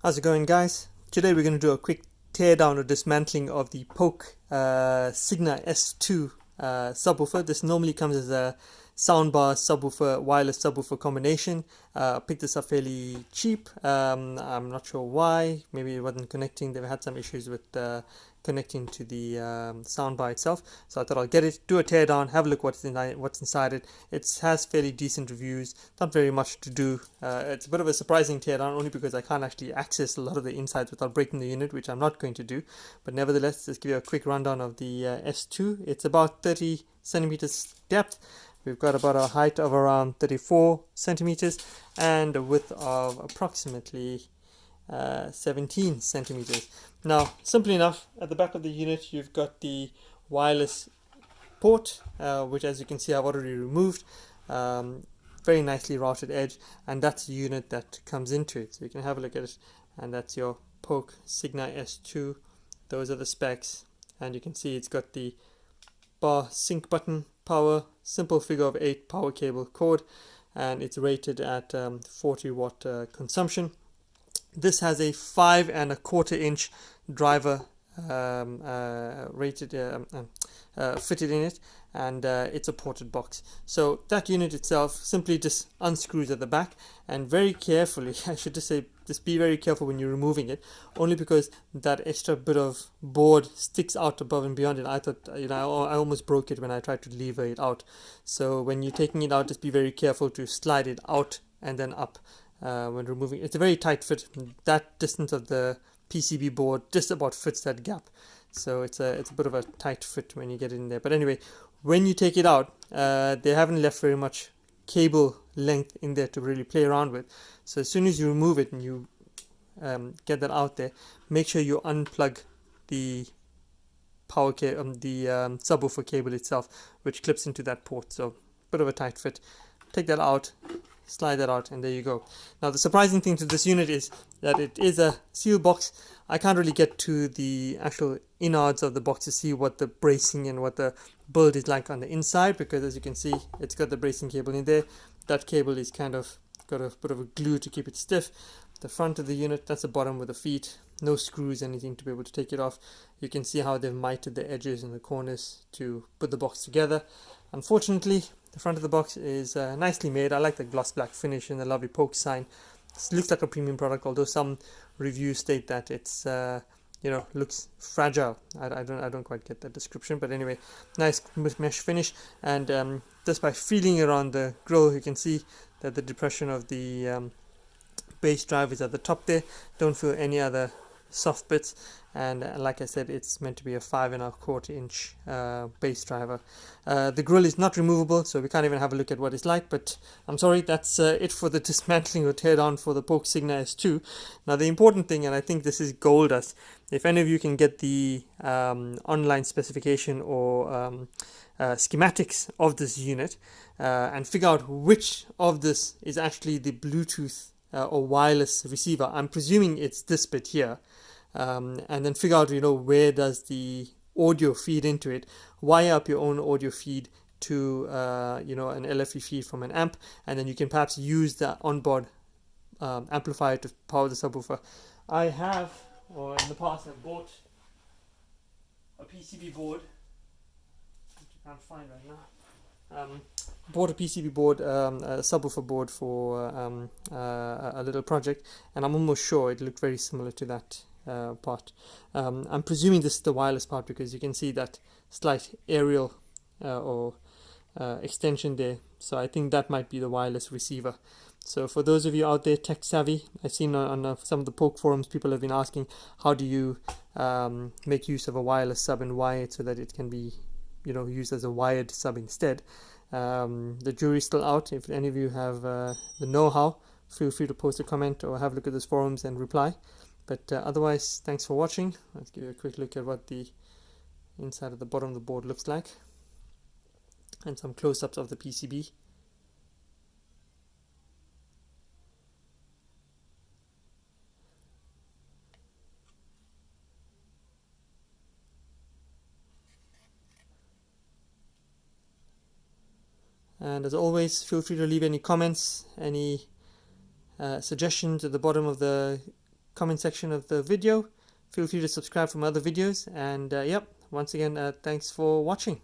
How's it going, guys? Today we're going to do a quick teardown or dismantling of the Polk Signa S2 subwoofer. This normally comes as a soundbar subwoofer, wireless subwoofer combination. Picked this up fairly cheap. I'm not sure why. Maybe it wasn't connecting. They've had some issues with connecting to the soundbar itself. So I thought I'll get it, do a teardown, have a look what's inside it. It has fairly decent reviews. Not very much to do. It's a bit of a surprising teardown only because I can't actually access a lot of the insides without breaking the unit, which I'm not going to do. But nevertheless, just give you a quick rundown of the S2. It's about 30 centimeters depth. We've got about a height of around 34 centimeters and a width of approximately 17 centimeters. Now, simply enough, at the back of the unit, you've got the wireless port, which, as you can see, I've already removed. Very nicely routed edge, and that's the unit that comes into it. So you can have a look at it, and that's your Polk Signa S2. Those are the specs, and you can see it's got the bar sync button, power, simple figure of 8 power cable cord, and it's rated at 40 watt consumption. This has a 5 1/4 inch driver fitted in it, and it's a ported box. So that unit itself simply just unscrews at the back, and very carefully, I should just say, just be very careful when you're removing it, only because that extra bit of board sticks out above and beyond it. I thought, I almost broke it when I tried to lever it out. So when you're taking it out, just be very careful to slide it out and then up when removing it. It's a very tight fit. That distance of the PCB board just about fits that gap. So it's a bit of a tight fit when you get in there. But anyway, when you take it out, they haven't left very much cable length in there to really play around with. So as soon as you remove it and you get that out there, make sure you unplug the power cable, the subwoofer cable itself, which clips into that port. So bit of a tight fit. Take that out, slide that out, and there you go. Now the surprising thing to this unit is that it is a seal box. I can't really get to the actual innards of the box to see what the bracing and what the build is like on the inside, because as you can see, it's got the bracing cable in there. That cable is kind of got a bit of a glue to keep it stiff. The front of the unit, that's the bottom with the feet, no screws, anything to be able to take it off. You can see how they've mited the edges and the corners to put the box together. Unfortunately, the front of the box is nicely made. I like the gloss black finish and the lovely Polk sign. It looks like a premium product, although some reviews state that it's looks fragile. I don't quite get that description, but anyway, nice mesh finish. And just by feeling around the grill, you can see that the depression of the base drive is at the top there. Don't feel any other soft bits, and like I said, it's meant to be a 5 1/4 inch base driver. The grill is not removable, so we can't even have a look at what it's like, but I'm sorry, that's it for the dismantling or teardown for the Polk Signa S2. Now the important thing, and I think this is gold dust, if any of you can get the online specification or schematics of this unit and figure out which of this is actually the Bluetooth or wireless receiver. I'm presuming it's this bit here, and then figure out where does the audio feed into it. Wire up your own audio feed to an LFE feed from an amp, and then you can perhaps use the onboard amplifier to power the subwoofer. I have, or in the past, I've bought a PCB board, which I can't find right now. Bought a PCB board, a subwoofer board for a little project, and I'm almost sure it looked very similar to that part. I'm presuming this is the wireless part because you can see that slight aerial or extension there. So I think that might be the wireless receiver. So for those of you out there tech savvy, I've seen on some of the Polk forums, people have been asking, how do you make use of a wireless sub and wire it so that it can be used as a wired sub instead. The jury's still out. If any of you have the know-how, feel free to post a comment or have a look at those forums and reply. But otherwise, thanks for watching. Let's give you a quick look at what the inside of the bottom of the board looks like, and some close-ups of the PCB. And as always, feel free to leave any comments, any suggestions at the bottom of the comment section of the video. Feel free to subscribe for my other videos, and yep, once again, thanks for watching.